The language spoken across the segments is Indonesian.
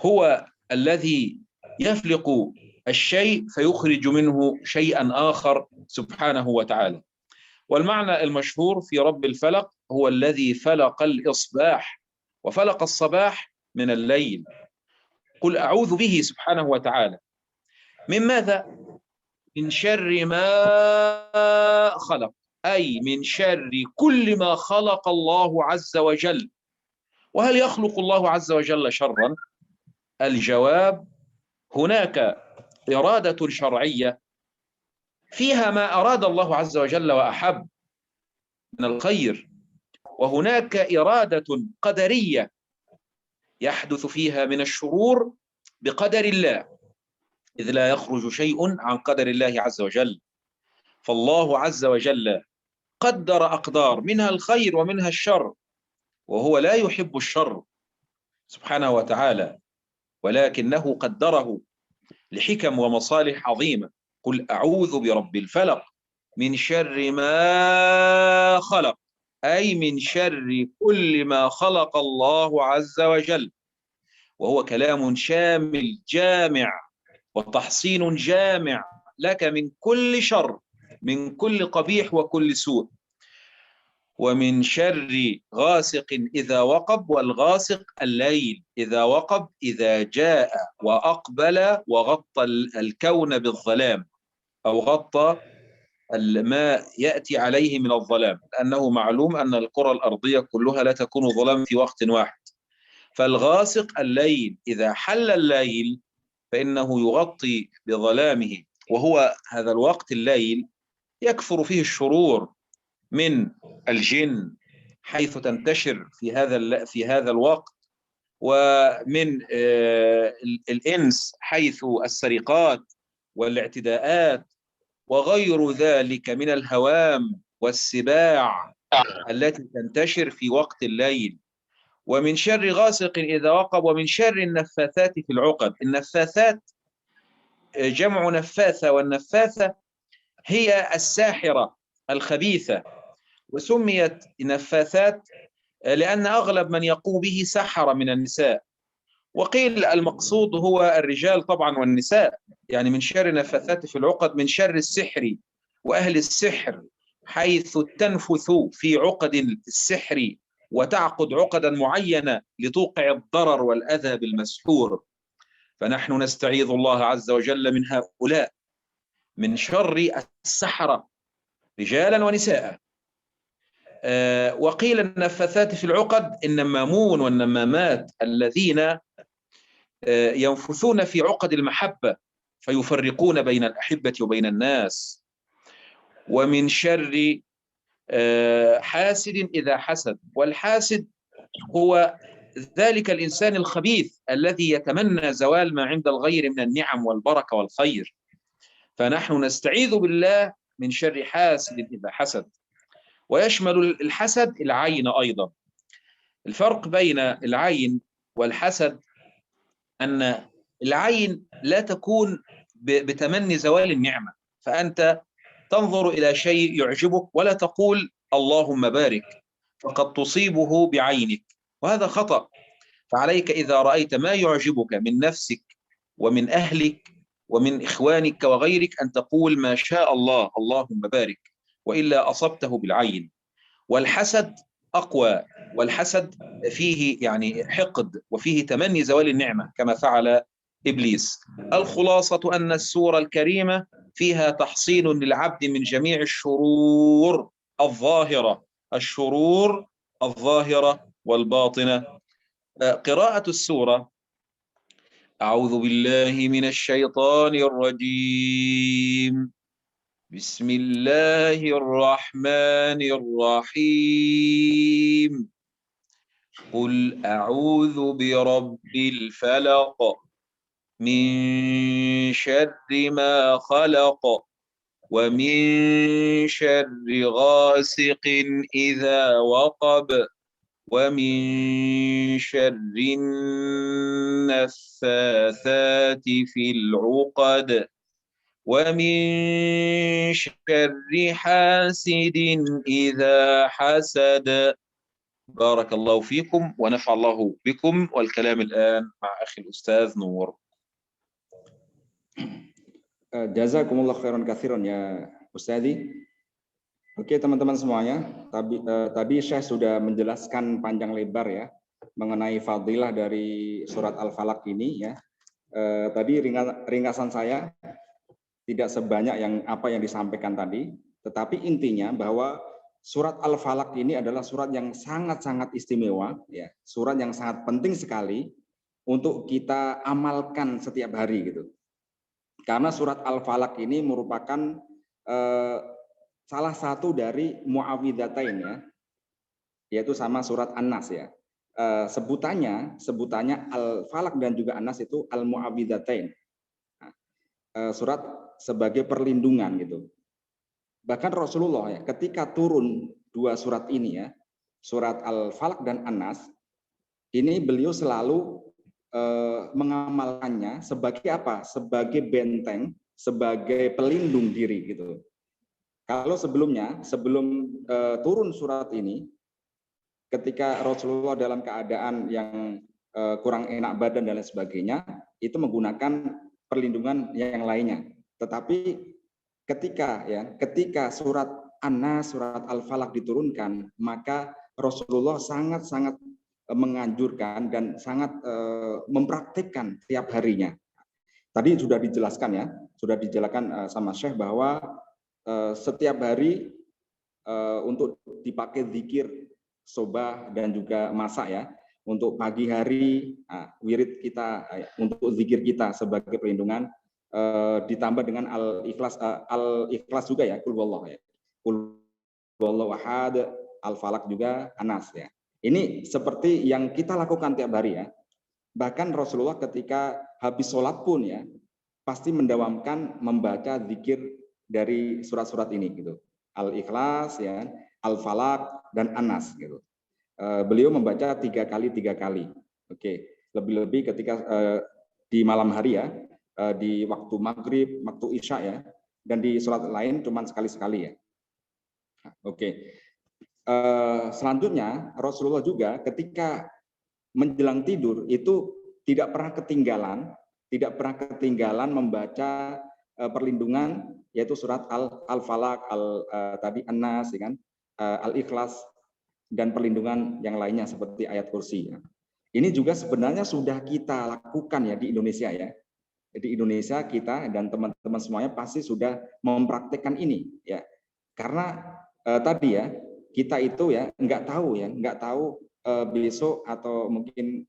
هو الذي يفلق الشيء فيخرج منه شيئا آخر سبحانه وتعالى. والمعنى المشهور في رب الفلق هو الذي فلق الإصباح وفلق الصباح من الليل. قل أعوذ به سبحانه وتعالى من ماذا؟ من شر ما خلق، أي من شر كل ما خلق الله عز وجل. وهل يخلق الله عز وجل شرا؟ الجواب: هناك إرادة شرعية فيها ما أراد الله عز وجل وأحب من الخير، وهناك إرادة قدرية يحدث فيها من الشرور بقدر الله، إذ لا يخرج شيء عن قدر الله عز وجل. فالله عز وجل قدر أقدار منها الخير ومنها الشر، وهو لا يحب الشر سبحانه وتعالى، ولكنه قدره لحكم ومصالح عظيمة. قل أعوذ برب الفلق من شر ما خلق، أي من شر كل ما خلق الله عز وجل. وهو كلام شامل جامع وتحصين جامع لك من كل شر، من كل قبيح وكل سوء. ومن شر غاسق إذا وقب، والغاسق الليل إذا وقب، إذا جاء وأقبل وغطى الكون بالظلام، أو غطى ما يأتي عليه من الظلام، لأنه معلوم أن الكرة الأرضية كلها لا تكون ظلام في وقت واحد. فالغاسق الليل إذا حل الليل فإنه يغطي بظلامه، وهو هذا الوقت الليل يكثر فيه الشرور من الجن حيث تنتشر في هذا الوقت، ومن الإنس حيث السرقات والاعتداءات وغير ذلك من الهوام والسباع التي تنتشر في وقت الليل. ومن شر غاسق إذا وقب، ومن شر النفاثات في العقد. النفاثات جمع نفاثة، والنفاثة هي الساحرة الخبيثة، وسميت نفاثات لأن أغلب من يقوم به سحرة من النساء، وقيل المقصود هو الرجال طبعا والنساء. يعني من شر نفاثات في العقد، من شر السحر وأهل السحر، حيث تنفث في عقد السحر وتعقد عقدا معينة لتوقع الضرر والأذى بالمسحور. فنحن نستعيذ الله عز وجل من هؤلاء، من شر السحرة رجالا ونساء. وقيل النفاثات في العقد النمامون والنمامات الذين ينفثون في عقد المحبة فيفرقون بين الأحبة وبين الناس. ومن شر حاسد إذا حسد، والحاسد هو ذلك الإنسان الخبيث الذي يتمنى زوال ما عند الغير من النعم والبركة والخير. فنحن نستعيذ بالله من شر حاسد إذا حسد. ويشمل الحسد العين أيضا. الفرق بين العين والحسد أن العين لا تكون بتمني زوال النعمة، فأنت تنظر إلى شيء يعجبك ولا تقول اللهم بارك، فقد تصيبه بعينك، وهذا خطأ. فعليك إذا رأيت ما يعجبك من نفسك ومن أهلك ومن إخوانك وغيرك أن تقول ما شاء الله اللهم بارك، وإلا أصبته بالعين. والحسد أقوى، والحسد فيه يعني حقد وفيه تمني زوال النعمة كما فعل إبليس. الخلاصة أن السورة الكريمة فيها تحصين للعبد من جميع الشرور الظاهرة، الشرور الظاهرة والباطنة. قراءة السورة: أعوذ بالله من الشيطان الرجيم، بسم الله الرحمن الرحيم. قل أعوذ برب الفلق من شر ما خلق، ومن شر غاسق إذا وقب، ومن شر النفاثات في العقد، ومن شر حاسد إذا حسد. بارك الله فيكم ونفع الله بكم والكلام الآن مع أخي الأستاذ نور. Jazakumullah khairan katsiran ya Ustadzi. Oke teman-teman semuanya, tadi Syekh sudah menjelaskan panjang lebar ya mengenai fadilah dari surat Al-Falaq ini ya. Tadi ringkasan saya tidak sebanyak apa yang disampaikan tadi, tetapi intinya bahwa surat Al-Falaq ini adalah surat yang sangat-sangat istimewa ya, surat yang sangat penting sekali untuk kita amalkan setiap hari gitu. Karena surat Al-Falaq ini merupakan salah satu dari muawwidzatain ya, yaitu sama surat An-Nas ya. Sebutannya Al-Falaq dan juga An-Nas itu al-muawwidzatain. Surat sebagai perlindungan gitu. Bahkan Rasulullah ya, ketika turun dua surat ini ya, surat Al-Falaq dan An-Nas, ini beliau selalu mengamalkannya sebagai apa? Sebagai benteng, sebagai pelindung diri gitu. Kalau sebelum turun surat ini, ketika Rasulullah dalam keadaan yang kurang enak badan dan lain sebagainya, itu menggunakan perlindungan yang lainnya. Tetapi ketika surat An-Nas, surat Al-Falaq diturunkan, maka Rasulullah sangat-sangat menganjurkan dan sangat mempraktikkan tiap harinya. Tadi sudah dijelaskan sama Syekh bahwa setiap hari untuk dipakai zikir, sobah dan juga masa ya. Untuk pagi hari wirid kita untuk zikir kita sebagai perlindungan, ditambah dengan al-ikhlas juga ya, qul huwallahu ya. Qul huwallahu ahad, Al-Falaq juga, An-Nas ya. Ini seperti yang kita lakukan tiap hari ya. Bahkan Rasulullah ketika habis sholat pun ya, pasti mendawamkan membaca zikir dari surat-surat ini gitu. Al-Ikhlas ya, Al-Falaq dan An-Nas gitu. Beliau membaca 3 kali. Oke. Lebih-lebih ketika di malam hari ya, di waktu maghrib, waktu isya ya, dan di surat lain cuma sekali-sekali ya. Oke. Selanjutnya Rasulullah juga ketika menjelang tidur itu tidak pernah ketinggalan membaca perlindungan, yaitu surat Al-Falaq, tadi An-Nas ya kan, Al-Ikhlas dan perlindungan yang lainnya seperti ayat kursi ya. Ini juga sebenarnya sudah kita lakukan ya di Indonesia ya. Di Indonesia kita dan teman-teman semuanya pasti sudah mempraktikkan ini ya. Karena tadi ya, kita itu ya nggak tahu besok atau mungkin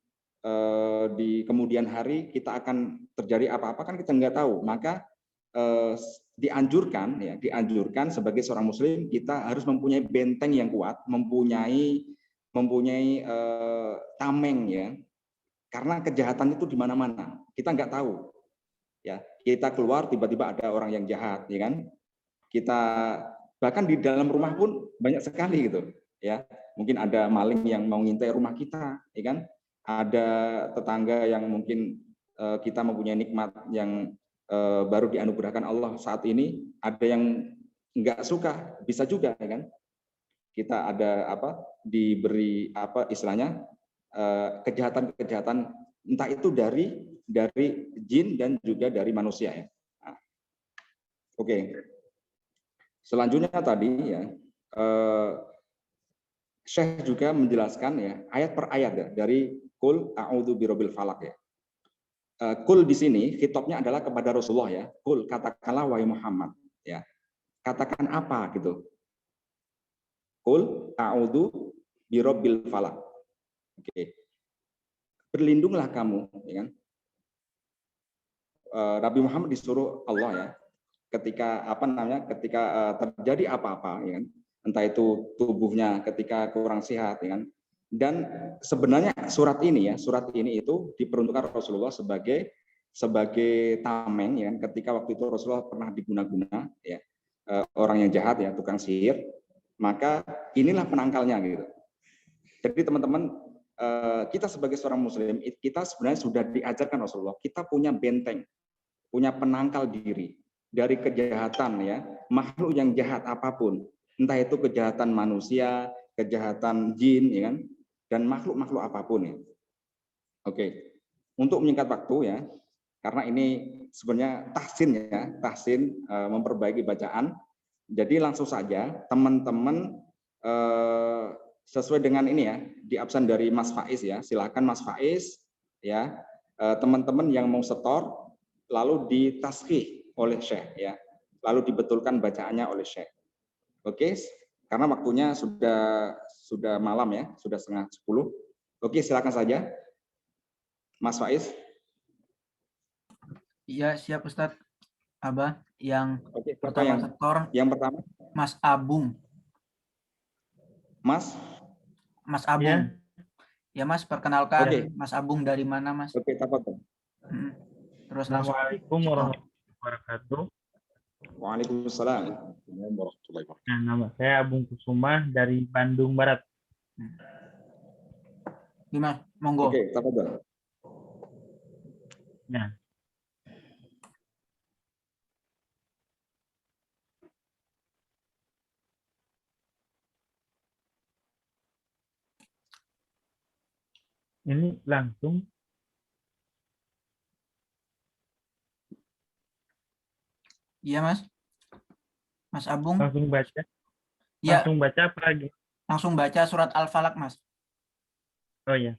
di kemudian hari kita akan terjadi apa-apa, kan kita nggak tahu. Maka dianjurkan sebagai seorang muslim kita harus mempunyai benteng yang kuat, mempunyai tameng ya. Karena kejahatan itu di mana-mana, kita nggak tahu ya. Kita keluar tiba-tiba ada orang yang jahat ya kan. Kita bahkan di dalam rumah pun banyak sekali gitu ya, mungkin ada maling yang mau ngintai rumah kita ya kan, ada tetangga yang mungkin kita mempunyai nikmat yang baru dianugerahkan Allah saat ini, ada yang nggak suka, bisa juga ya kan, kita ada diberi istilahnya kejahatan entah itu dari jin dan juga dari manusia ya. Oke. Selanjutnya tadi ya, Syekh juga menjelaskan ya ayat per ayat ya dari Qul a'udzu birabbil falaq ya. Qul di sini khitabnya adalah kepada Rasulullah ya. Qul, katakanlah wahai Muhammad ya. Katakan apa gitu. Qul a'udzu birabbil falaq. Oke. Berlindunglah kamu ya kan. Nabi Muhammad disuruh Allah ya, ketika terjadi apa-apa ya kan, entah itu tubuhnya ketika kurang sehat ya kan. Dan sebenarnya surat ini itu diperuntukkan Rasulullah sebagai tameng ya kan, ketika waktu itu Rasulullah pernah diguna-guna ya orang yang jahat ya, tukang sihir, maka inilah penangkalnya gitu. Jadi teman-teman, kita sebagai seorang muslim, kita sebenarnya sudah diajarkan Rasulullah, kita punya benteng, punya penangkal diri dari kejahatan ya, makhluk yang jahat apapun, entah itu kejahatan manusia, kejahatan jin, ya kan, dan makhluk-makhluk apapun ya. Oke, untuk menyingkat waktu ya, karena ini sebenarnya tahsin memperbaiki bacaan. Jadi langsung saja teman-teman sesuai dengan ini ya, di absen dari Mas Faiz ya. Silakan Mas Faiz ya, teman-teman yang mau setor lalu ditaskhih oleh Syekh ya. Lalu dibetulkan bacaannya oleh Syekh. Oke, karena waktunya sudah malam ya, sudah 9:30. Oke, silakan saja Mas Faiz. Iya, siap Ustadz. Abah yang Oke, siapa pertama setor yang pertama? Mas Abung. Mas Abung. Ya Mas, perkenalkan Oke. Mas Abung dari mana Mas? Oke, tafadhol. Terus langsung. Assalamualaikum warahmatullahi wabarakatuh. Waalaikumsalam. Nah, nama saya Abung Kusuma dari Bandung Barat. Gimana? Monggo. Oke, tafadhol. Nah, ini langsung. Iya Mas. Mas Abung. Langsung baca. Ya. Langsung baca apa lagi? Langsung baca surat Al-Falaq Mas. Oh ya.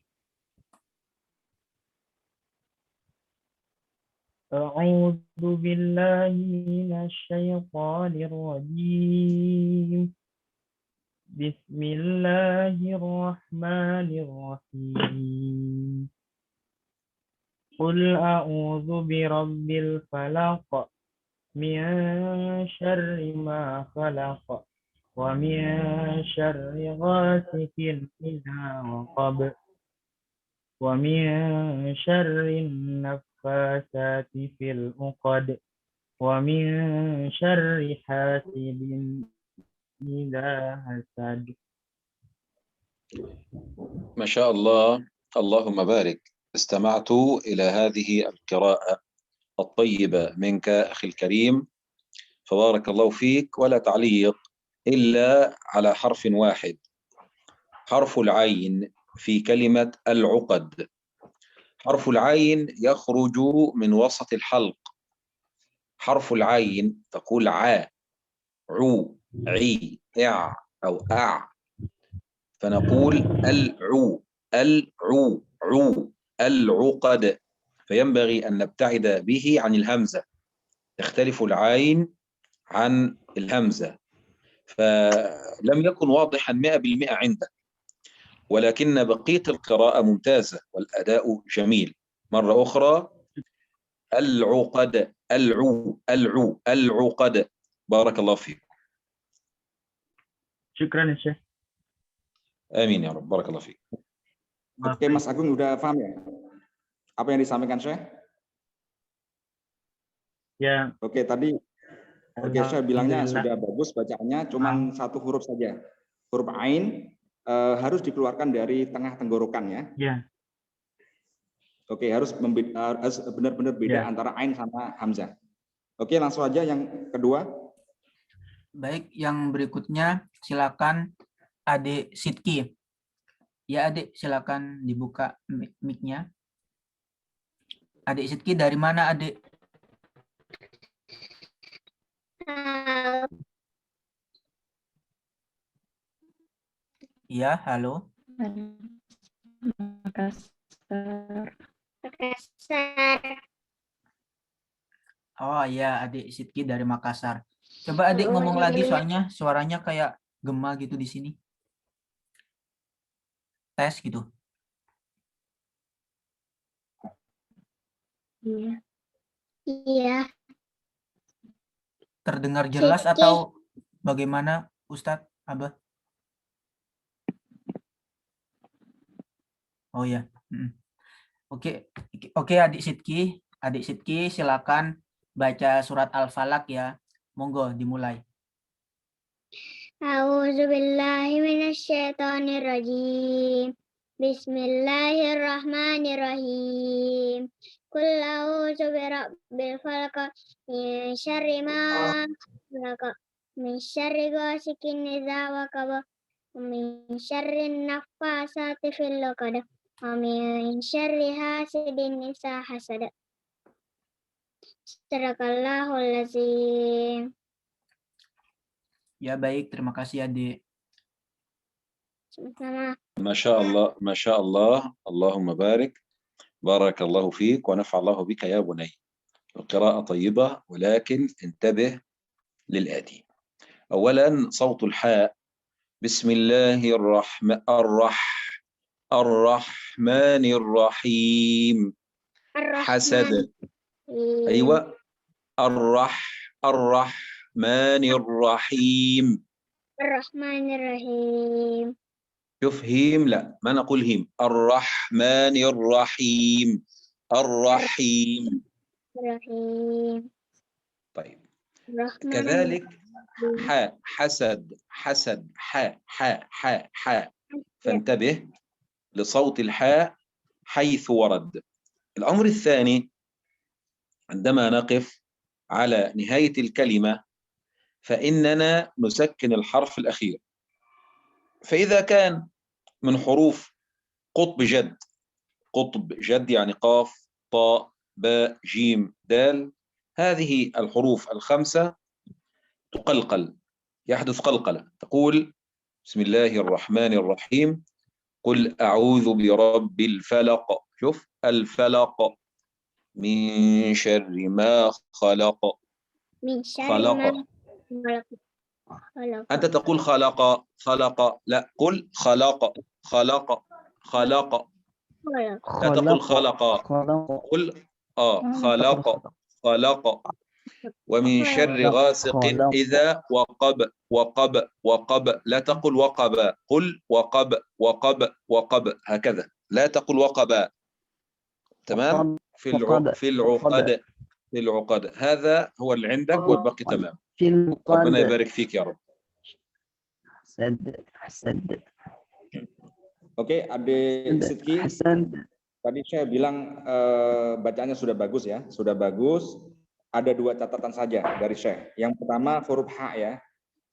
A'udzu billahi minasyaitonir rajim. Bismillahirrahmanirrahim. Qul a'udzu birabbil falaq min syarri ma khalaq wa min syarri ghasikin idza waqab wa min syarri naffasati fil 'uqad wa min syarri hasidin idza hasad. ما شاء الله، اللهم بارك. استمعت إلى هذه القراءة الطيبة منك أخي الكريم، فبارك الله فيك. ولا تعليق إلا على حرف واحد، حرف العين في كلمة العقد. حرف العين يخرج من وسط الحلق. حرف العين تقول ع، عو، عي، إع أو أع، فنقول العو، العو، عو، العقد. فينبغي أن نبتعد به عن الهمزة، تختلف العين عن الهمزة. فلم يكن واضحا 100% عندك، ولكن بقية القراءة ممتازة والأداء جميل. مرة أخرى، العقد، العو، العو، العقد. بارك الله فيك. Syukran ya Syekh. آمين يا رب. بارك الله فيك. Oke, Mas Agung udah paham ya? Apa yang disampaikan Syekh? Ya. Oke, tadi Syekh bilangnya sudah bagus bacaannya, cuman satu huruf saja. Huruf ain harus dikeluarkan dari tengah tenggorokan ya. Ya. Oke, harus benar-benar beda antara ain sama hamzah. Oke, langsung aja yang kedua. Baik, yang berikutnya silakan Adik Sidki. Ya Adik, silakan dibuka mic-nya. Adik Sidki dari mana Adik? Iya, halo. Makassar. Oh iya, Adik Sidki dari Makassar. Coba Adik ngomong lagi, soalnya suaranya kayak gema gitu di sini. Tes gitu. Iya. Iya. Terdengar jelas atau bagaimana Ustadz Abah? Oh ya. Oke, Adik Sidki silakan baca surat Al-Falaq ya. Monggo dimulai. A'udzubillahi minasyaitonirrajim. Bismillahirrahmanirrahim. Qul a'udzu birabbil falaq min syarri ma khalaq min syarri ghasikin idza waqab ومن شر النفاثات في العقد ومن شر حاسد إذا حسد Sadaqallahul azim. Ya baik, terima kasih adik. Sama-sama. ما شاء الله ما شاء الله، اللهم بارك، بارك الله فيك ونفع الله بك يا بني. القراءة طيبة ولكن انتبه للآتي. أولا صوت الحاء، بسم الله الرحمن الرحيم. حسد. أيوة. الرحمن الرحيم. الرحمن الرحيم. شوف هيم، لا ما نقول هيم. الرحمن الرحيم. الرحيم. الرحيم. طيب الرحمن كذلك حاء، حسد حاء. فانتبه لصوت الحاء حيث ورد. الأمر الثاني، عندما نقف على نهاية الكلمة فإننا نسكن الحرف الأخير. فإذا كان من حروف قطب جد يعني قاف طاء باء جيم دال، هذه الحروف الخمسة تقلقل، يحدث قلقلة. تقول بسم الله الرحمن الرحيم قل أعوذ برب الفلق. شوف الفلق، من شر ما خلق. من شر خلق. ما خلق. أنت تقول خلق، لا قل خلق. لا تقل خلق. قل خلق. ومن شر غاسق إذا وقب. لا تقل وقب، قل وقب هكذا، لا تقل وقب. تمام. في العقد هذا هو اللي عندك والباقي تمام. ربنا يبارك فيك يا رب. Oke, Adik Sidki. Tadi saya bilang bacaannya sudah bagus ya, sudah bagus. Ada dua catatan saja dari Syekh. Yang pertama huruf H ya.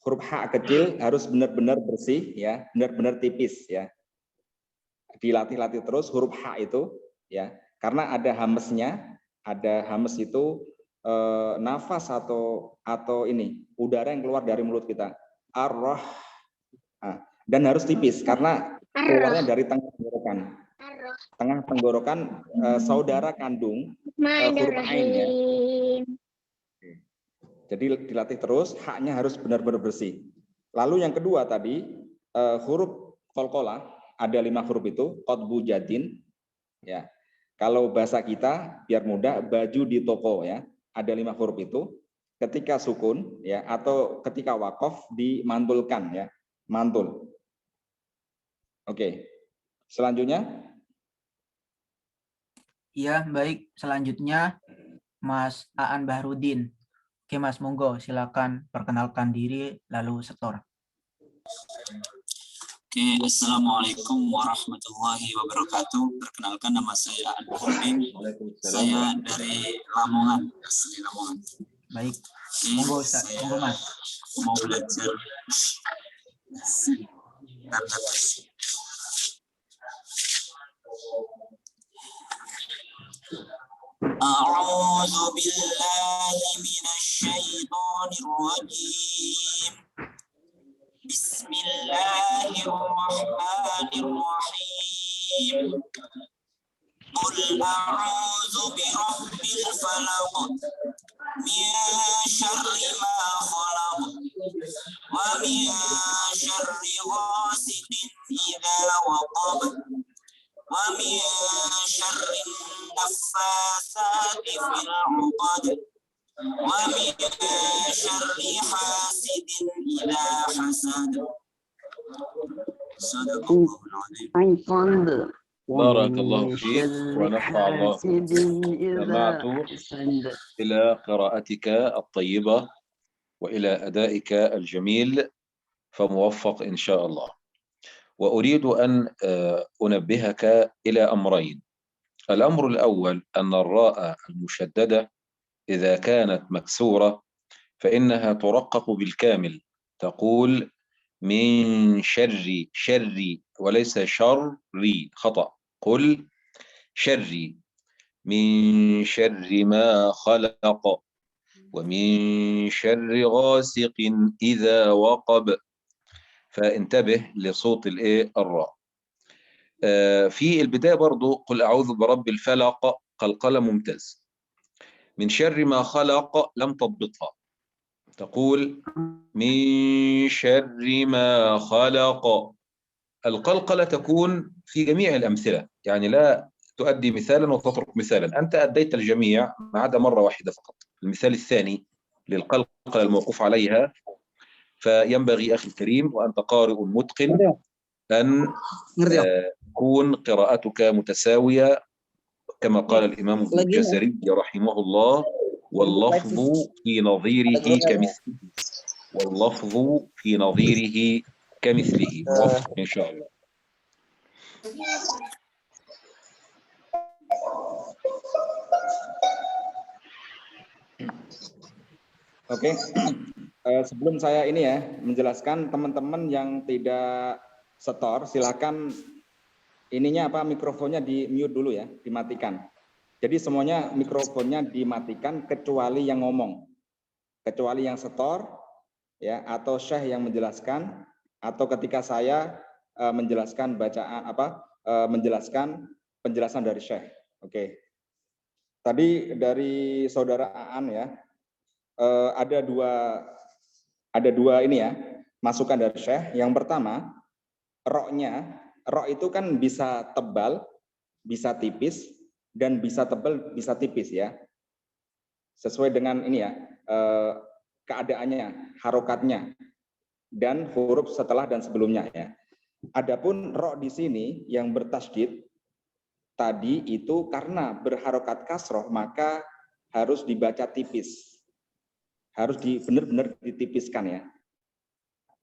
Huruf H kecil harus benar-benar bersih ya, benar-benar tipis ya. Dilatih-latih terus huruf H itu ya. Karena ada hamesnya, ada hames itu nafas atau ini udara yang keluar dari mulut kita. Ar-Rah. Dan harus tipis karena keluarnya dari tengah tenggorokan saudara kandung huruf ain ya. Jadi dilatih terus, haknya harus benar-benar bersih. Lalu yang kedua tadi huruf qalqalah ada 5 huruf itu qotbu jadin ya. Kalau bahasa kita biar mudah, baju di toko ya, ada 5 huruf itu. Ketika sukun ya atau ketika waqaf dimantulkan ya, mantul. Oke. Selanjutnya? Iya, baik. Selanjutnya Mas Aan Bahrudin. Oke, Mas, monggo silakan perkenalkan diri lalu setor. Oke, Assalamualaikum warahmatullahi wabarakatuh. Perkenalkan nama saya Aan Bahrudin. Saya dari Lamongan, asli Lamongan. Baik. Monggo, monggo Mas. Mau belajar. A'udzu billahi minasyaitonir rajim. Bismillahirrahmanirrahim. Qul a'udzu birabbil falaq min syarri ma khalaq wa min syarri ghasidin idza waqab wa min syarri naffasati fil 'uqad wa min syarri hasidin idza hasad. Sadaqallahul azim. بارك الله فيك ونفع الله. سمعت إلى قراءتك الطيبة وإلى أدائك الجميل، فموفق إن شاء الله. وأريد أن أنبهك إلى أمرين. الأمر الأول أن الراء المشددة إذا كانت مكسورة فإنها ترقق بالكامل، تقول من شر وليس شري، خطأ. قل شري من شر ما خلق ومن شر غاسق إذا وقب. فانتبه لصوت الراء. في البداية برضو قل أعوذ برب الفلق، قلقلة ممتاز. من شر ما خلق لم تضبطها، تقول من شر ما خلق. القلقلة تكون في جميع الأمثلة، يعني لا تؤدي مثالا وتترك مثالا، أنت أديت الجميع ما عدا مرة واحدة فقط، المثال الثاني للقلقلة الموقوف عليها. فينبغي أخي الكريم وأنت قارئ متقن أن تكون قراءتك متساوية كما قال الإمام ابن الجزري رحمه الله: واللفظ في نظيره كمثله، واللفظ في نظيره كمثله. موفق إن شاء الله. Oke, sebelum saya ini ya menjelaskan, teman-teman yang tidak setor silakan ininya mikrofonnya di mute dulu ya, dimatikan. Jadi semuanya mikrofonnya dimatikan kecuali yang ngomong, kecuali yang setor ya, atau syekh yang menjelaskan, atau ketika saya menjelaskan bacaan menjelaskan penjelasan dari syekh. Oke. Tadi dari saudara Aan ya, ada dua ini ya masukan dari syekh. Yang pertama, rok itu kan bisa tebal, bisa tipis, dan bisa tebal, bisa tipis ya. Sesuai dengan ini ya, keadaannya, harokatnya, dan huruf setelah dan sebelumnya ya. Adapun rok di sini yang bertasydid tadi itu karena berharokat kasroh, maka harus dibaca tipis. Harus benar-benar ditipiskan ya.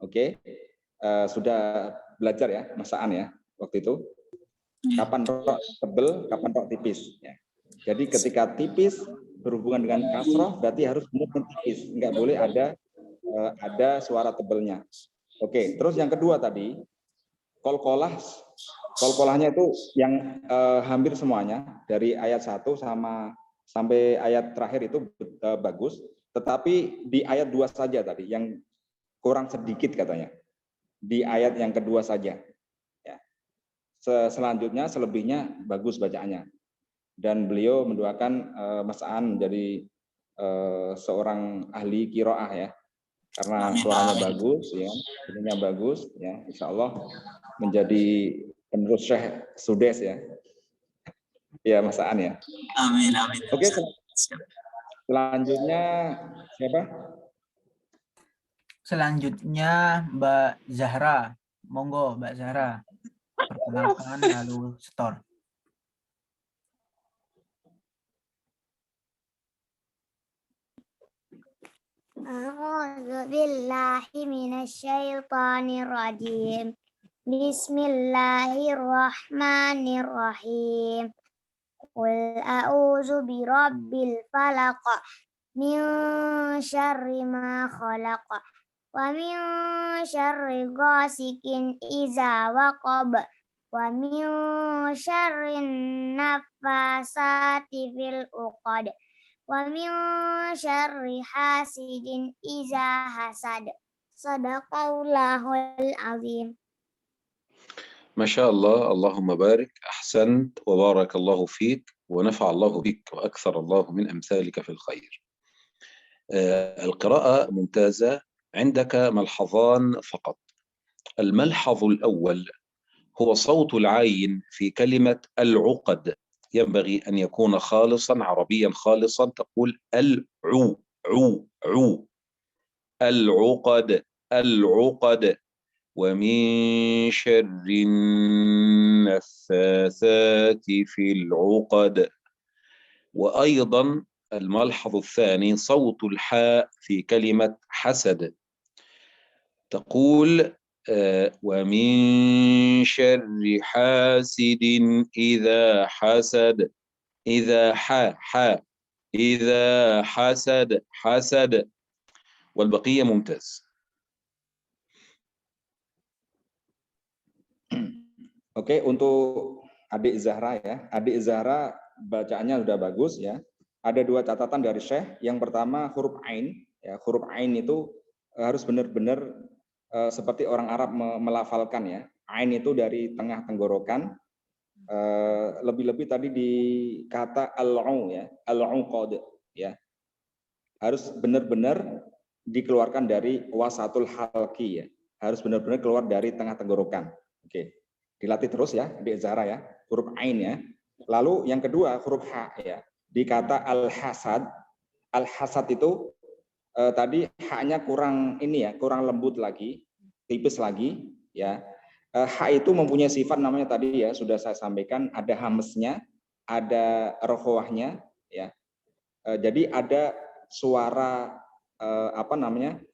Oke, sudah belajar ya Mas Aan ya waktu itu. Kapan rok tebel, kapan rok tipis. Ya. Jadi ketika tipis berhubungan dengan kasroh berarti harus benar-benar tipis, nggak boleh ada suara tebelnya. Oke, terus yang kedua tadi kolkolahnya itu yang hampir semuanya dari ayat 1 sampai ayat terakhir itu bagus. Tetapi di ayat 2 saja tadi yang kurang sedikit katanya. Di ayat yang kedua saja. Ya. Selanjutnya selebihnya bagus bacaannya. Dan beliau mendoakan Mas Aan menjadi seorang ahli qiraah ya. Karena suaranya bagus ya, suaranya bagus ya. Insya Allah menjadi penerus Syekh Sudes ya. Ya Mas Aan ya. Amin, amin. Oke. Selanjutnya siapa? Selanjutnya Mbak Zahra. Monggo Mbak Zahra. Perkenalkan lalu setor. A'udzu billahi minasyaitonir rajim. Bismillahirrahmanirrahim. Qul a'udzu birabbil falaq min syarri ma khalaq wa min syarri ghasikin idza waqab wa min syarri naffasati fil uqad wa min syarri hasidin idza hasad. Sadaqallahul azim. ما شاء الله، اللهم بارك، أحسنت وبارك الله فيك ونفع الله بك وأكثر الله من أمثالك في الخير. القراءة ممتازة. عندك ملحظان فقط. الملحظ الأول هو صوت العين في كلمة العقد، ينبغي أن يكون خالصا عربيا خالصا، تقول العو عو عو العقد العقد. ومن شر النفاثات في العقد. وأيضا الملحظ الثاني صوت الحاء في كلمة حسد، تقول ومن شر حاسد إذا حسد، إذا إذا حسد حسد. والبقية ممتاز. Oke, untuk adik Zahra ya. Adik Zahra bacaannya sudah bagus ya. Ada 2 catatan dari Syekh. Yang pertama huruf ain. Ya, huruf ain itu harus benar-benar seperti orang Arab melafalkan ya. Ain itu dari tengah tenggorokan. Lebih-lebih tadi di kata al-u ya, al-uqad ya. Harus benar-benar dikeluarkan dari wasatul halqi ya. Harus benar-benar keluar dari tengah tenggorokan. Oke. Dilatih terus ya, di Zahra ya. Huruf ain ya. Lalu yang kedua huruf ha ya. Di kata al-hasad. Al-hasad itu tadi haknya kurang ini ya, kurang lembut lagi, tipis lagi ya. Hak itu mempunyai sifat namanya tadi ya, sudah saya sampaikan, ada hamesnya, ada rohwahnya ya. Jadi ada suara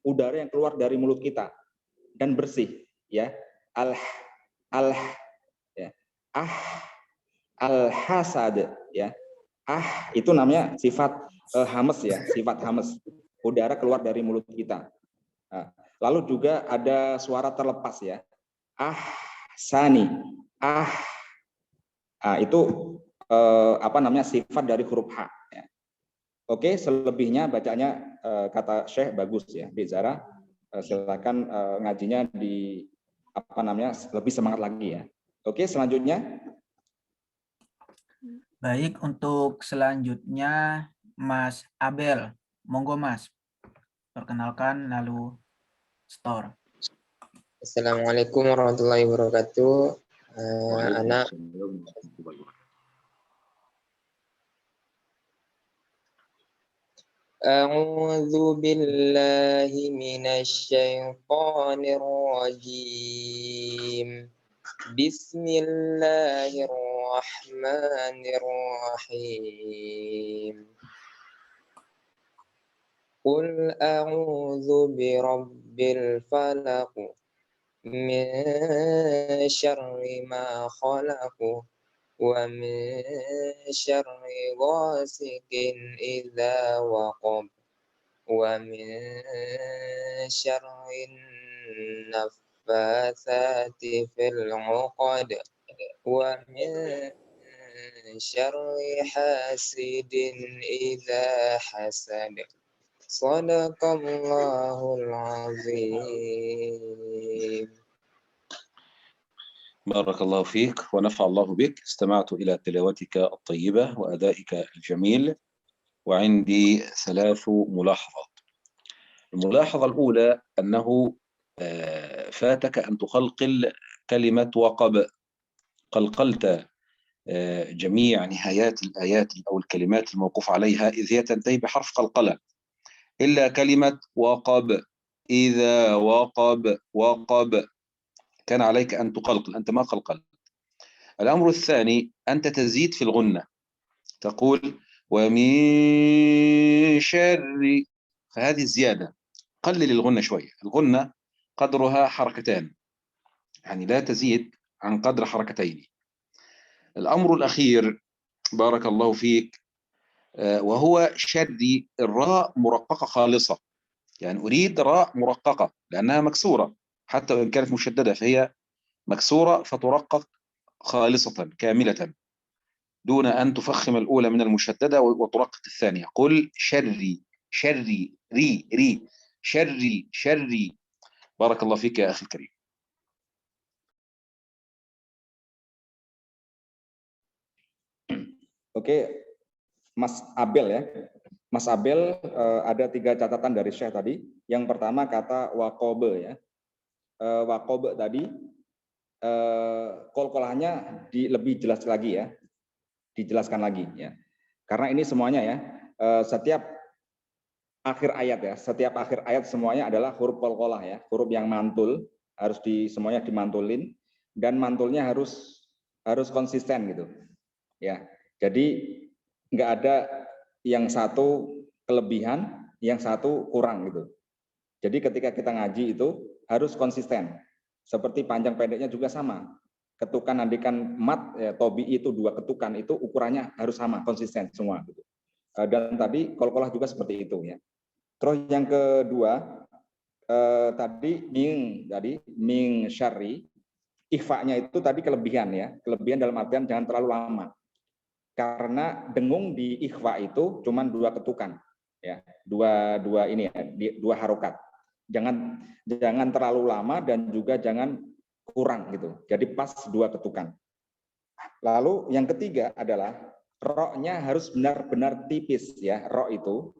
udara yang keluar dari mulut kita dan bersih ya. Ya. Al-hasad ya. Itu namanya sifat hames ya, sifat hames. Udara keluar dari mulut kita. Lalu juga ada suara terlepas ya. Sani. Itu sifat dari huruf ha. Ya. Oke, selebihnya bacanya kata Syekh bagus ya. Di Zahra silakan ngajinya di lebih semangat lagi ya. Oke, selanjutnya. Baik, untuk selanjutnya Mas Abel. Monggo Mas. Perkenalkan lalu store. Assalamualaikum warahmatullahi wabarakatuh. Anak A'udzu billahi minasy syaithanir rajim. Bismillahirrahmanirrahim. Qul a'udzu birabbil falaq min syarri ma khalaq wa min syarri ghasiqin idza waqab wa min syarri naffatsati fil 'uqad wa min syarri hasidin idza hasad. Shadaqallahul azim. بارك الله فيك ونفع الله بك. استمعت إلى تلاوتك الطيبة وأدائك الجميل، وعندي 3 ملاحظات. الملاحظة الأولى أنه فاتك أن تقلقل كلمة وقب. قلقلت جميع نهايات الآيات أو الكلمات الموقوف عليها إذ هي تنتهي بحرف قلقلة، إلا كلمة وقب. إذا وقب كان عليك أن تقلقل، أنت ما قلقلت. الأمر الثاني، أنت تزيد في الغنة، تقول ومن شر، فهذه الزيادة. قلل الغنة شوية. الغنة قدرها حركتان، يعني لا تزيد عن قدر حركتين. الأمر الأخير بارك الله فيك وهو شري. الراء مرققة خالصة، يعني أريد راء مرققة لأنها مكسورة، حتى وإن كانت مشددة فهي مكسورة، فترقق خالصة كاملة دون أن تفخم الأولى من المشددة وترقق الثانية. قل شري ري شري. بارك الله فيك يا أخي الكريم. Oke, Mas Abel ya. Mas Abel ada 3 catatan dari Syekh tadi. Yang pertama kata waqobe ya. Waqobe tadi qalqalahnya lebih jelas lagi ya. Dijelaskan lagi ya. Karena ini semuanya ya, setiap akhir ayat ya, setiap akhir ayat semuanya adalah huruf qalqalah ya, huruf yang mantul, harus semuanya dimantulin, dan mantulnya harus konsisten gitu. Ya. Jadi nggak ada yang satu kelebihan, yang satu kurang gitu. Jadi ketika kita ngaji itu harus konsisten. Seperti panjang pendeknya juga sama. Ketukan andikan mat ya, tobi itu 2 ketukan itu ukurannya harus sama, konsisten semua gitu. Dan tadi qalqalah juga seperti itu ya. Terus yang kedua tadi ming syarri Ikhfa-nya itu tadi kelebihan ya, kelebihan dalam artian jangan terlalu lama. Karena dengung di ikhfa itu cuma 2 ketukan ya, dua ini ya, 2 harokat. Jangan terlalu lama dan juga jangan kurang gitu. Jadi pas 2 ketukan. Lalu yang ketiga adalah ro-nya harus benar-benar tipis ya. Ro itu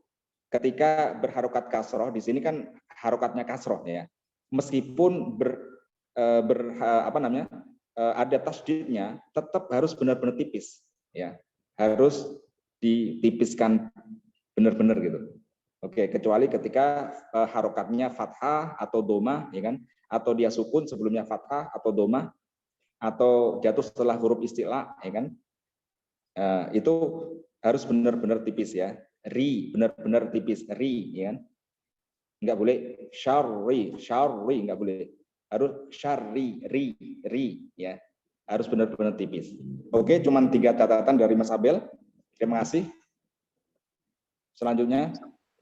ketika berharokat kasroh, di sini kan harokatnya kasroh ya. Meskipun ada tasdidnya, tetap harus benar-benar tipis ya. Harus ditipiskan benar-benar gitu. Oke, kecuali ketika harokatnya fathah atau domah ya kan, atau dia sukun sebelumnya fathah atau domah, atau jatuh setelah huruf istilah ya kan, itu harus benar-benar tipis ya. Ri benar-benar tipis, ri ya kan, nggak boleh syarri nggak boleh, harus syarri ri ya, harus benar-benar tipis. Oke, cuman 3 catatan dari Mas Abel. Terima kasih. Selanjutnya.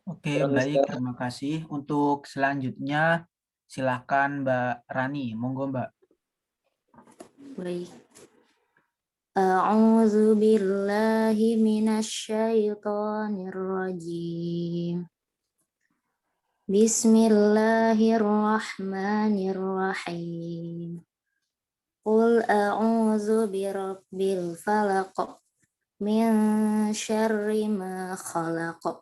Oke, baik, terima kasih. Untuk selanjutnya silakan Mbak Rani, monggo Mbak. Baik. A'udzu billahi minasyaitonir rajim. Bismillahirrahmanirrahim. Qul a'udzu birabbil falaq min syarri ma khalaq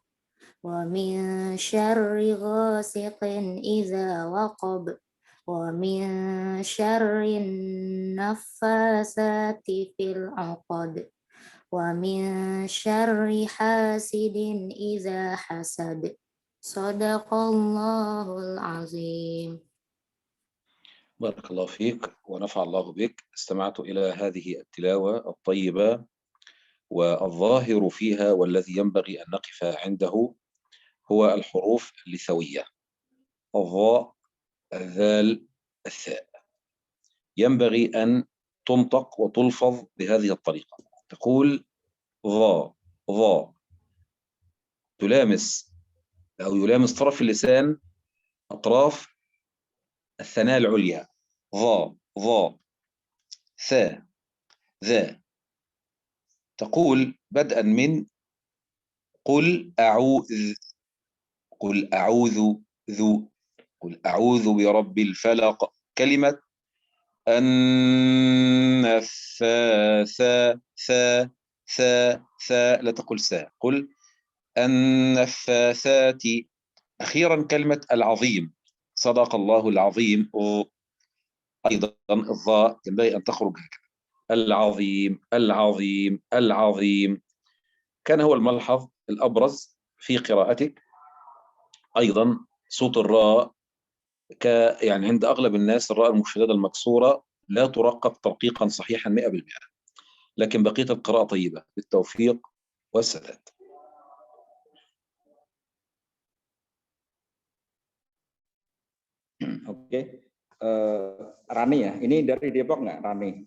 wa min syarri ghasiqin idza waqab wa min syarri naffasati fil 'uqad wa min syarri hasidin idza hasad. Shadaqallahul azim. بارك الله فيك ونفع الله بك. استمعت إلى هذه التلاوة الطيبة، والظاهر فيها والذي ينبغي أن نقف عنده هو الحروف اللثوية، الظاء، الذال، الثاء. ينبغي أن تنطق وتلفظ بهذه الطريقة. تقول ظا ظا، تلامس أو يلامس طرف اللسان أطراف الثناء العليا، ظا ظا، ثا ذا. تقول بدءا من قل أعوذ، قل أعوذ ذو، قل أعوذ برب الفلق. كلمة النفاثات، ثا ثا ثا، لا تقل سا، قل النفاثات. أخيرا كلمة العظيم، صدق الله العظيم، أيضا الظاء ينبغي أن تخرج هكذا، العظيم العظيم العظيم. كان هو الملحظ الأبرز في قراءتك. أيضا صوت الراء يعني عند أغلب الناس الراء المشددة المكسورة لا ترقق ترقيقا صحيحا 100%، لكن بقية القراءة طيبة بالتوفيق والسداد. Oke, Rani ya, ini dari Depok nggak Rani?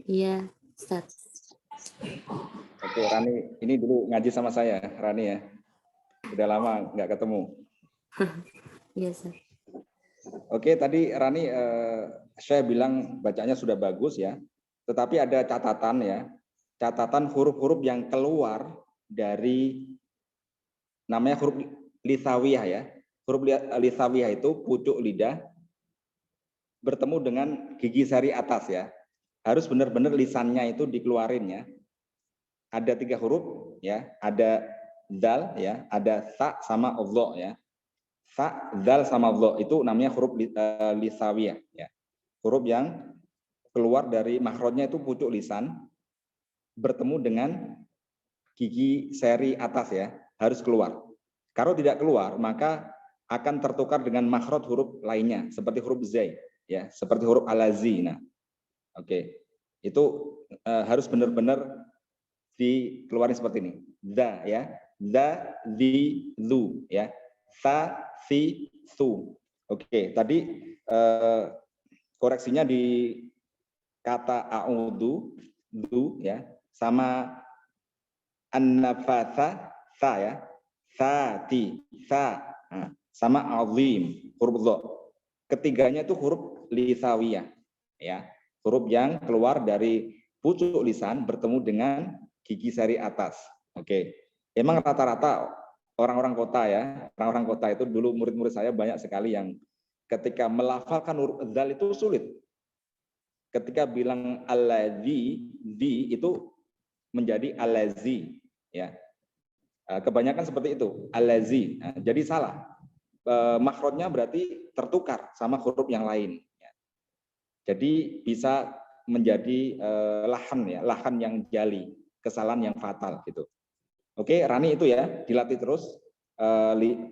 Iya, Ustaz. Oke, Rani, ini dulu ngaji sama saya, Rani ya. Udah lama nggak ketemu. Iya, Ustaz. Oke, tadi Rani, saya bilang bacanya sudah bagus ya, tetapi ada catatan ya, catatan huruf-huruf yang keluar dari namanya huruf lithawiyah ya. Huruf lithawiyah itu pucuk lidah bertemu dengan gigi sari atas ya. Harus benar-benar lisannya itu dikeluarin ya. Ada 3 huruf ya, ada dal ya, ada sa sama dha ya. Sa, dal sama dha itu namanya huruf lithawiyah ya. Huruf yang keluar dari makhrajnya itu pucuk lisan bertemu dengan gigi seri atas ya, harus keluar. Kalau tidak keluar maka akan tertukar dengan makhraj huruf lainnya seperti huruf zai ya, seperti huruf alazi. Nah, oke. Itu harus benar-benar dikeluarin seperti ini. Za ya, za, zi, zu ya. Sa, si, su. Oke, tadi koreksinya di kata a'udzu, du ya, sama an-nafatha, sa ya. Sati, sa. Nah, sama azim, huruf dha. Ketiganya itu huruf lithawiyah. ya. Huruf yang keluar dari pucuk lisan bertemu dengan gigi sari atas. Oke. Emang rata-rata orang-orang kota ya, orang-orang kota itu dulu murid-murid saya banyak sekali yang ketika melafalkan huruf dzal itu sulit. Ketika bilang allazi, di itu menjadi allazi, ya. Kebanyakan seperti itu, allazi. Nah, jadi salah. Makhrajnya berarti tertukar sama huruf yang lain. Jadi bisa menjadi lahan ya, lahan yang jali, kesalahan yang fatal gitu. Oke, Rani itu ya, dilatih terus,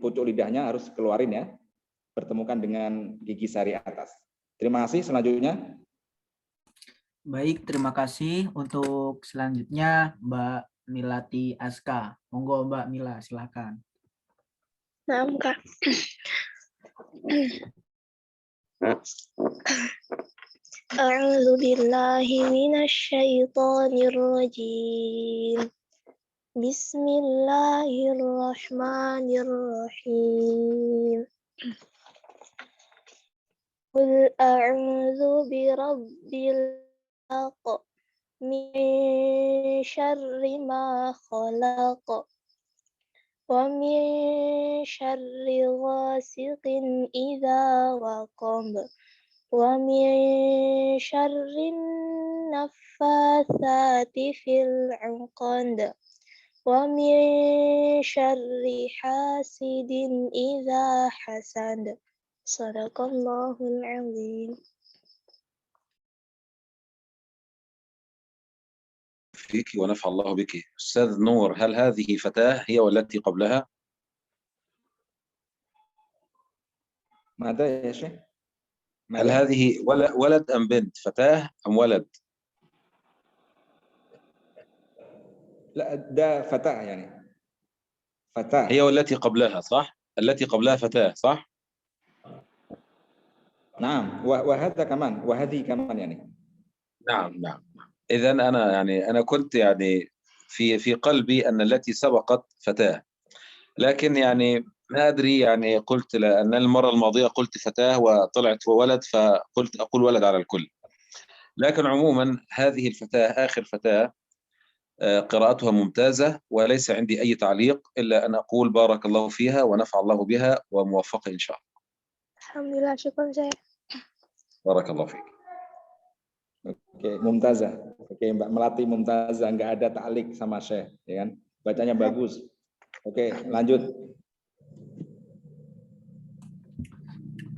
pucuk lidahnya harus keluarin ya, pertemukan dengan gigi sari atas. Terima kasih. Selanjutnya. Baik, terima kasih. Untuk selanjutnya Mbak Milati Aska. Monggo Mbak Mila, silakan. Nah, Kak. A'udzu billahi minasyaitonir rajim. Bismillahirrahmanirrahim. Qul a'udzu birabbil falaq min syarri ma khalaq wa min syarri ghasiqin idza waqab wa min syarri naffatsati fil 'uqad wa min syarri hasidin idza hasad. Sadaqallahul azim. فيك ونفع الله بك. أستاذ نور، هل هذه فتاة هي والتي قبلها؟ ماذا يا شيخ؟ هل هذه ولد أم بنت؟ فتاة أم ولد؟ لا، ده فتاة يعني. فتاة. هي والتي قبلها صح؟ التي قبلها فتاة صح؟ نعم، وهذا كمان، وهذه كمان يعني. نعم. إذا أنا كنت يعني في قلبي أن التي سبقت فتاة، لكن يعني ما أدري، يعني قلت لأن المرة الماضية قلت فتاة وطلعت ولد، فقلت أقول ولد على الكل. لكن عموما هذه الفتاة آخر فتاة قراءتها ممتازة، وليس عندي أي تعليق إلا أن أقول بارك الله فيها ونفع الله بها وموفقة إن شاء الله. Alhamdulillah, syukur saya. بارك الله فيك. Oke, Mumtazah. Oke, Mbak Melati Mumtazah, nggak ada ta'lik sama Syekh, ya kan? Bacanya bagus. Oke, lanjut.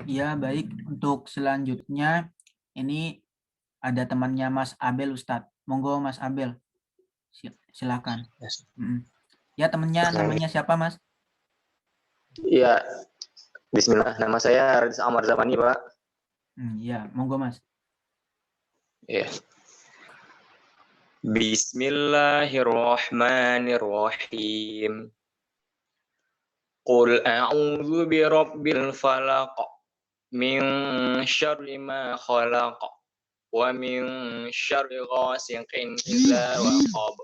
Ya, baik. Untuk selanjutnya, ini ada temannya Mas Abel, Ustadz. Monggo Mas Abel. Silakan. Ya, temannya namanya siapa, Mas? Iya. Bismillah. Nama saya Radis Amar Zamani, Pak. Ya, monggo, Mas. Ya. Bismillahirrahmanirrahim. Qul a'udzu birabbil falaq min syarri ma khalaq wa min syarri ghasiqin idza waqab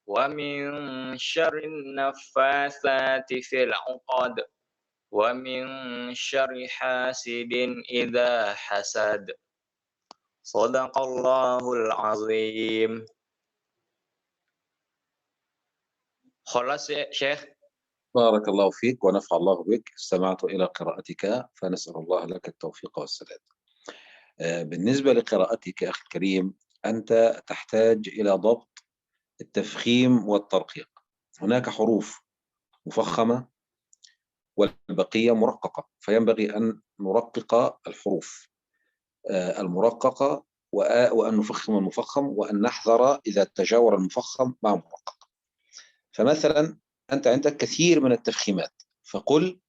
wa min syarri naffatsati fil 'uqad wa min syarri hasidin idza hasad. Shadaqallahul azim. خلاص يا شيخ. بارك الله فيك ونفع الله بك. استمعت إلى قراءتك فنسأل الله لك التوفيق والسداد. بالنسبة لقراءتك أخي الكريم، أنت تحتاج إلى ضبط التفخيم والترقيق. هناك حروف مفخمة والبقية مرققة، فينبغي أن نرقق الحروف المرققة وأن نفخم المفخم، وأن نحذر إذا تجاور المفخم مع المرقق. فمثلا أنت عندك كثير من التفخيمات، فقل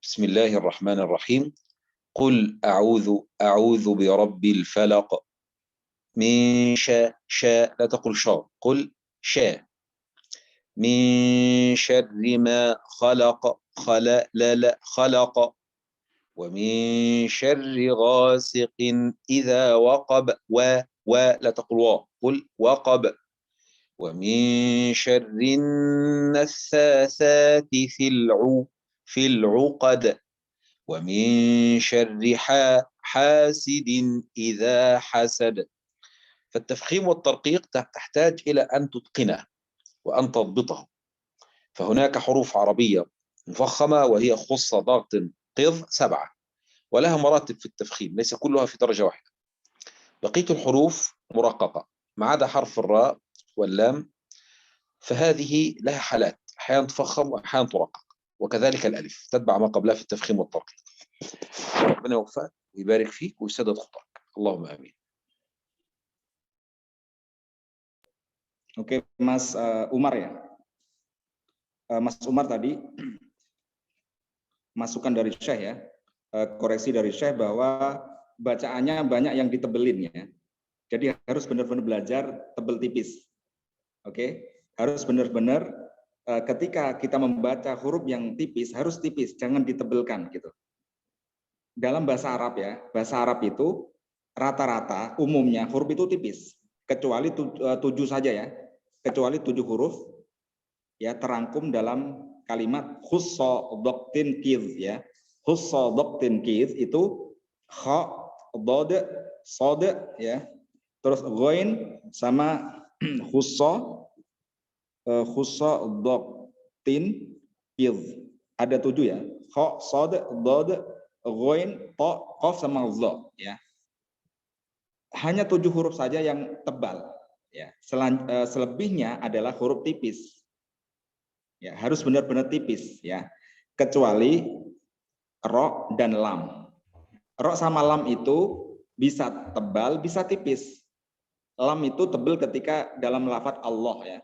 بسم الله الرحمن الرحيم، قل أعوذ برب الفلق من شاء، لا تقل شاء، قل شاء، من شر ما خلق، خلق، ومن شر غاسق إذا وقب، لا تقل وا، قل وقب، ومن شر النفاثات في العقد، ومن شر حاسد إذا حسد. فالتفخيم والترقيق تحتاج إلى أن تتقنه وأن تضبطه. فهناك حروف عربية مفخمة وهي خص ضغط قض 7، ولها مراتب في التفخيم، ليس كلها في درجة واحدة. بقية الحروف مرققة ما عدا حرف الراء واللام، فهذه لها حالات، أحيانا تفخم وأحيانا ترقق، وكذلك الألف تتبع ما قبلها في التفخيم والترقيق. ربنا يوفقك ويبارك فيك ويسدد خطاك، اللهم آمين. Oke, Mas Umar ya. Mas Umar tadi masukan dari Syekh ya, koreksi dari Syekh bahwa bacaannya banyak yang ditebelin ya. Jadi harus benar-benar belajar tebel tipis. Oke, harus benar-benar ketika kita membaca huruf yang tipis harus tipis, jangan ditebelkan gitu. Dalam bahasa Arab ya, bahasa Arab itu rata-rata umumnya huruf itu tipis, kecuali 7 saja ya, kecuali 7 huruf ya terangkum dalam kalimat khussodoktin kiz ya. Khussodoktin kiz itu kha, dod, sod ya, terus ghain sama khussodoktin kiz. Ada 7 ya, kha, sod, dod, ghain, ta, qaf sama dha ya. Hanya 7 huruf saja yang tebal ya. Selebihnya adalah huruf tipis. Ya, harus benar-benar tipis ya. Kecuali ro dan lam. Ro sama lam itu bisa tebal, bisa tipis. Lam itu tebal ketika dalam lafadz Allah ya.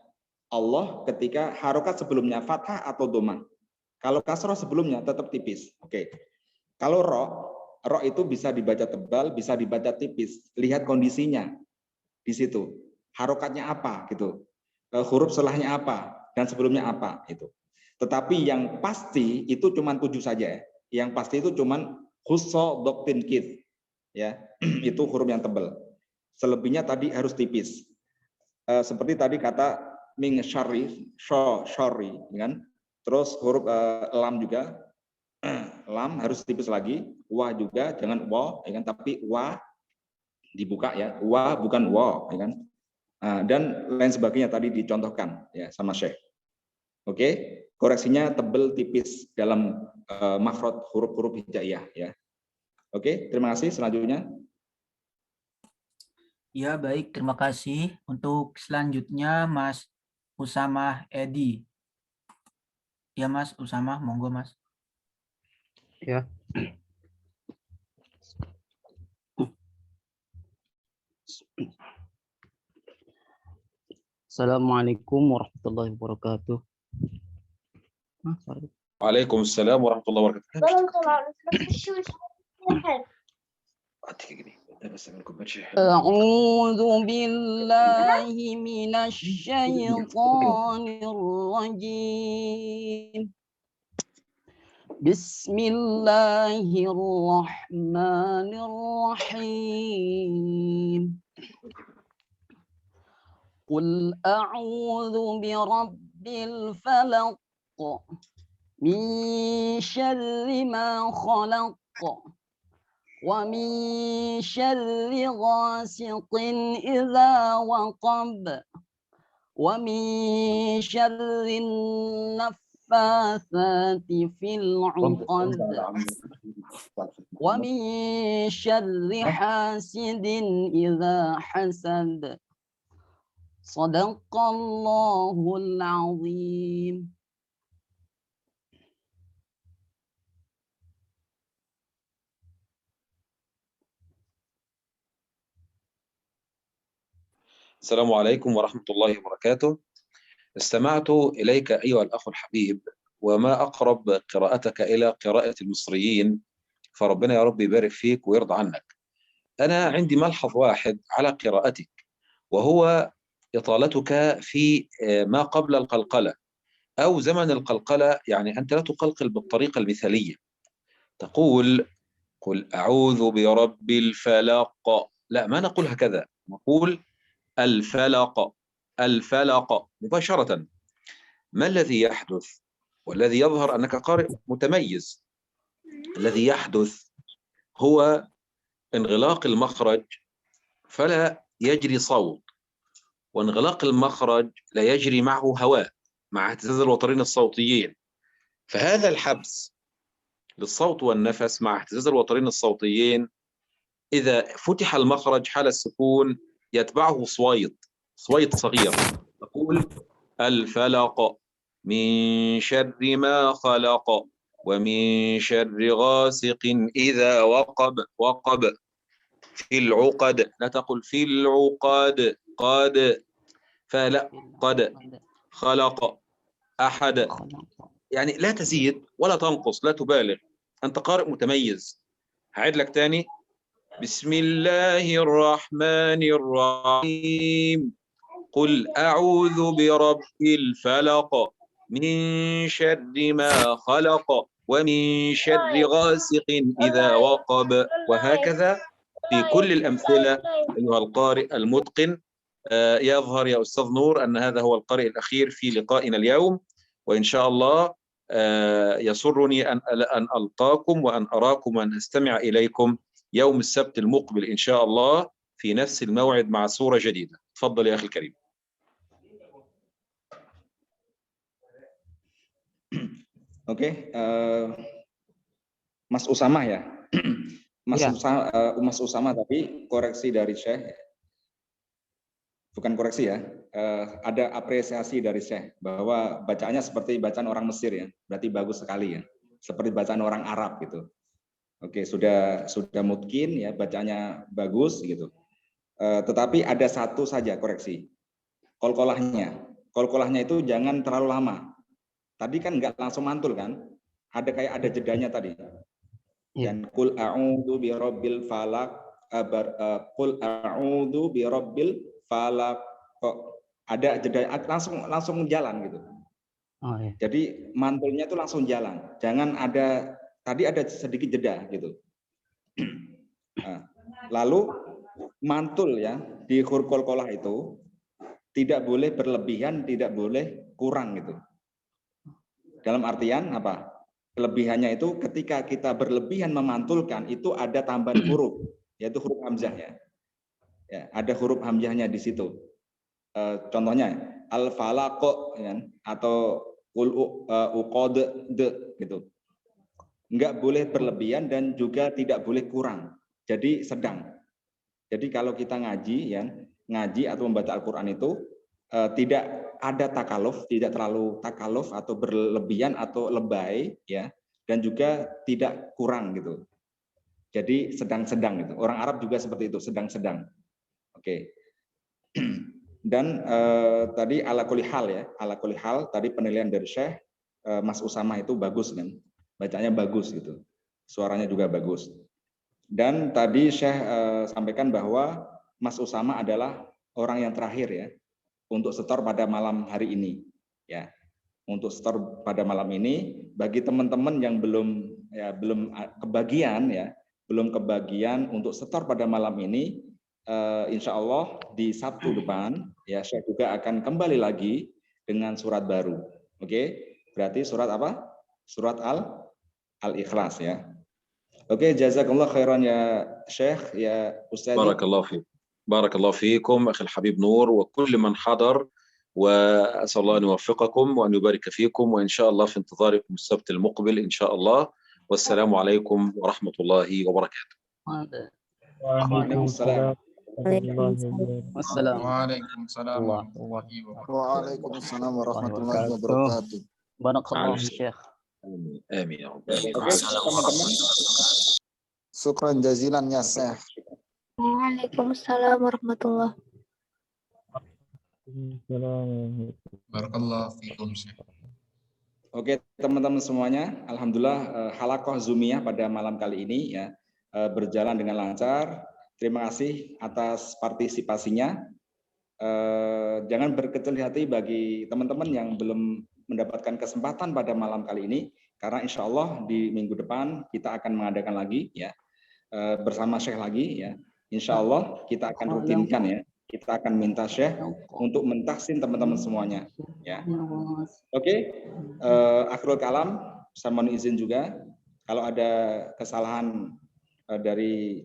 Allah ketika harokat sebelumnya fathah atau dhamma. Kalau kasroh sebelumnya tetap tipis. Oke. Kalau ro itu bisa dibaca tebal, bisa dibaca tipis. Lihat kondisinya di situ. Harokatnya apa gitu. Huruf setelahnya apa dan sebelumnya apa itu. Tetapi yang pasti itu cuma 7 saja ya. Yang pasti itu cuma khussodoktin kid ya. Itu huruf yang tebal. Selebihnya tadi harus tipis. Seperti tadi kata ming syarif, syari kan. Terus huruf lam juga. Lam harus tipis lagi, wa juga jangan wa ya kan, tapi wa dibuka ya. Wa bukan wa ya kan. Dan lain sebagainya tadi dicontohkan ya sama Syekh. Oke, koreksinya tebel tipis dalam makhraj huruf-huruf hijaiyah ya. Oke, terima kasih. Selanjutnya. Ya, baik, terima kasih. Untuk selanjutnya Mas Usamah Edi. Ya, Mas Usamah, monggo Mas. Ya. Assalamualaikum warahmatullahi wabarakatuh. Waalaikumsalam warahmatullahi wabarakatuh. A'udzu billahi minasy syaithanir rajim. Bismillahirrahmanirrahim. Qul a'udzu birabbil falaq min syarri ma khalaq wa min syarri ghasiqin idza waqab wa min syarri naffatsati fil 'uqad wa min syarri hasidin idza hasad. Shadaqallahul azim. السلام عليكم ورحمة الله وبركاته. استمعت إليك أيها الأخ الحبيب، وما أقرب قراءتك إلى قراءة المصريين، فربنا يا رب يبارك فيك ويرضى عنك. أنا عندي ملحظ واحد على قراءتك، وهو إطالتك في ما قبل القلقلة أو زمن القلقلة. يعني أنت لا تقلقل بالطريقة المثالية، تقول قل أعوذ برب الفلق، لا، ما نقول هكذا، نقول الفلق، الفلق مباشرة. ما الذي يحدث؟ والذي يظهر أنك قارئ متميز. الذي يحدث هو انغلاق المخرج فلا يجري صوت، وانغلاق المخرج لا يجري معه هواء مع اهتزاز الوترين الصوتيين. فهذا الحبس للصوت والنفس مع اهتزاز الوترين الصوتيين، إذا فتح المخرج حال السكون يتبعه صويت صغير، تقول الفلق من شر ما خلق ومن شر غاسق إذا وقب في العقد، لا تقل في العقد قد، فلا قد خلق أحد، يعني لا تزيد ولا تنقص، لا تبالغ، أنت قارئ متميز. هعيد لك تاني. بسم الله الرحمن الرحيم قل أعوذ برب الفلق من شر ما خلق ومن شر غاسق إذا وقب، وهكذا في كل الأمثلة. أيها القارئ المتقن، يظهر يا أستاذ نور أن هذا هو القارئ الأخير في لقائنا اليوم، وإن شاء الله يسرني أن ألقاكم وأن أراكم وأن أستمع إليكم يوم السبت المقبل إن شاء الله في نفس الموعد مع سورة جديدة. تفضل يا أخي الكريم. Oke, Mas Usama ya, Mas Usama, tapi koreksi dari Syekh, bukan koreksi ya, ada apresiasi dari Syekh bahwa bacaannya seperti bacaan orang Mesir ya, berarti bagus sekali ya, seperti bacaan orang Arab gitu. Oke, sudah mungkin ya, bacaannya bagus gitu. Tetapi ada satu saja koreksi, kolkolahnya itu jangan terlalu lama. Tadi kan nggak langsung mantul kan? Ada jedanya tadi. Dan qul a'udzu birabbil falaq, qul a'udzu birabbil falaq, kok ada jeda, langsung jalan gitu. Oh, iya. Jadi mantulnya itu langsung jalan. Jangan ada, tadi ada sedikit jeda gitu. Lalu mantul ya di huruf qalqalah itu tidak boleh berlebihan, tidak boleh kurang gitu. Dalam artian apa? Kelebihannya itu ketika kita berlebihan memantulkan itu ada tambahan huruf, yaitu huruf hamzah ya. Ya, ada huruf hamzahnya di situ. Contohnya al-falaq ya, atau uqad gitu. Enggak boleh berlebihan dan juga tidak boleh kurang. Jadi sedang. Jadi kalau kita ngaji atau membaca Al-Qur'an itu tidak ada takaluf, tidak terlalu takaluf atau berlebihan atau lebay ya, dan juga tidak kurang gitu. Jadi sedang-sedang gitu. Orang Arab juga seperti itu, sedang-sedang. Oke. Dan tadi ala kulli hal ya, ala kulli hal tadi penilaian dari Syekh Mas Usama itu bagus kan. Bacanya bagus gitu. Suaranya juga bagus. Dan tadi Syekh sampaikan bahwa Mas Usama adalah orang yang terakhir ya untuk setor pada malam hari ini ya. Untuk setor pada malam ini bagi teman-teman yang belum kebagian ya, belum kebagian untuk setor pada malam ini, insya Allah di Sabtu depan ya saya juga akan kembali lagi dengan surat baru. Oke, berarti surat apa? Surat Al-Ikhlas ya. Oke, jazakallah khairan ya Syekh ya Ustaz. Barakallahu fiik. بارك الله فيكم أخي الحبيب نور وكل من حضر، وأسأل الله أن يوفقكم وأن يبارك فيكم، وإن شاء الله في انتظاركم السبت المقبل إن شاء الله. والسلام عليكم ورحمة الله وبركاته. وعليكم السلام. وعليكم السلام ورحمة الله وبركاته. بارك الله فيك. آمين يا رب. شكرا جزيلا يا شيخ. Waalaikumsalam warahmatullahi Barakallahu fikum. Oke teman-teman semuanya, alhamdulillah halaqah Zoomiyah pada malam kali ini ya berjalan dengan lancar. Terima kasih atas partisipasinya. Jangan berkecil hati bagi teman-teman yang belum mendapatkan kesempatan pada malam kali ini, karena insya Allah di minggu depan kita akan mengadakan lagi ya bersama Syekh lagi ya. Insya Allah kita akan rutinkan ya. Kita akan minta Syekh untuk mentahsin teman-teman semuanya. Ya. Oke. Akhirul kalam, saya mohon izin juga kalau ada kesalahan dari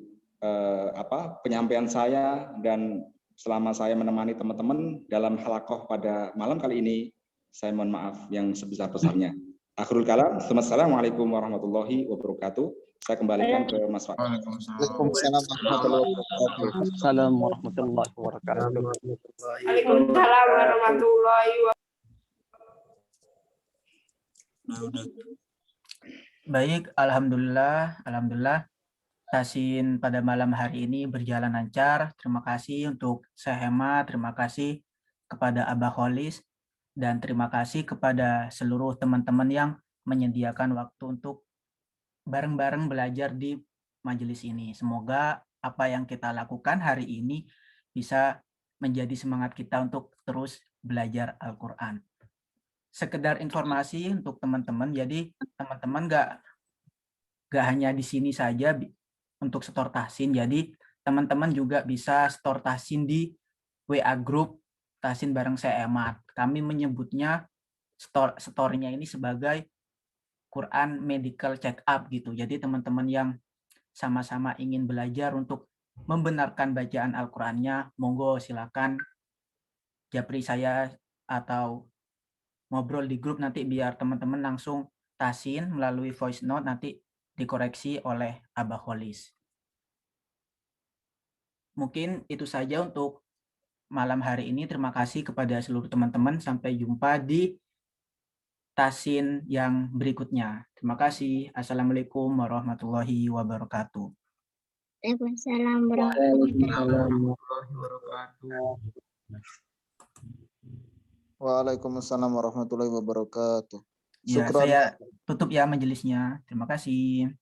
penyampaian saya dan selama saya menemani teman-teman dalam halaqah pada malam kali ini. Saya mohon maaf yang sebesar-besarnya. Akhirul kalam. Assalamualaikum warahmatullahi wabarakatuh. Saya kembalikan ke Mas Fak. Waalaikumsalam warahmatullahi wabarakatuh. Waalaikumsalam warahmatullahi wabarakatuh. Waalaikumsalam warahmatullahi wabarakatuh. Baik, alhamdulillah, tasin pada malam hari ini berjalan lancar. Terima kasih untuk Sehema, terima kasih kepada Abah Kholis, dan terima kasih kepada seluruh teman-teman yang menyediakan waktu untuk bareng-bareng belajar di majelis ini. Semoga apa yang kita lakukan hari ini bisa menjadi semangat kita untuk terus belajar Al-Quran. Sekedar informasi untuk teman-teman, jadi teman-teman nggak hanya di sini saja untuk setor tahsin, jadi teman-teman juga bisa setor tahsin di WA Group Tahsin Bareng Seemat. Kami menyebutnya storenya ini sebagai Quran Medical Check Up gitu. Jadi teman-teman yang sama-sama ingin belajar untuk membenarkan bacaan Al-Qurannya, monggo silakan japri saya atau ngobrol di grup nanti biar teman-teman langsung tahsin melalui voice note, nanti dikoreksi oleh Abah Kholis. Mungkin itu saja untuk malam hari ini. Terima kasih kepada seluruh teman-teman. Sampai jumpa di tahsin yang berikutnya. Terima kasih. Assalamualaikum warahmatullahi wabarakatuh. Waalaikumsalam warahmatullahi wabarakatuh. Waalaikumsalam warahmatullahi wabarakatuh. Ya, saya tutup ya majelisnya. Terima kasih.